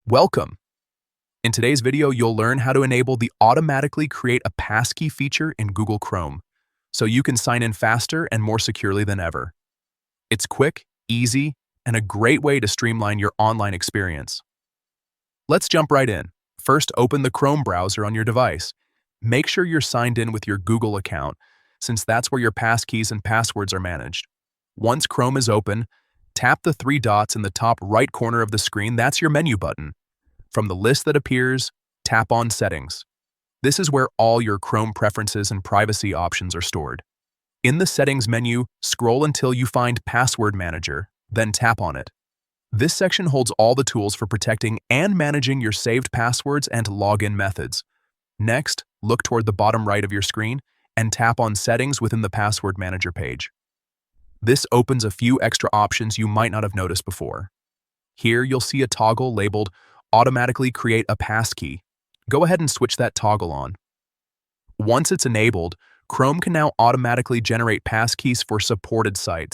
Welcome! In today's video, you'll learn how to enable the automatically create a passkey feature in Google Chrome, so you can sign in faster and more securely than ever. It's quick, easy, and a great way to streamline your online experience. Let's jump right in. First, open the Chrome browser on your device. Make sure you're signed in with your Google account, since that's where your passkeys and passwords are managed. Once Chrome is open, tap the three dots in the top right corner of the screen. That's your menu button. From the list that appears, tap on Settings. This is where all your Chrome preferences and privacy options are stored. In the Settings menu, scroll until you find Password Manager, then tap on it. This section holds all the tools for protecting and managing your saved passwords and login methods. Next, look toward the bottom right of your screen and tap on Settings within the Password Manager page. This opens a few extra options you might not have noticed before. Here, you'll see a toggle labeled Automatically Create a Passkey. Go ahead and switch that toggle on. Once it's enabled, Chrome can now automatically generate passkeys for supported sites.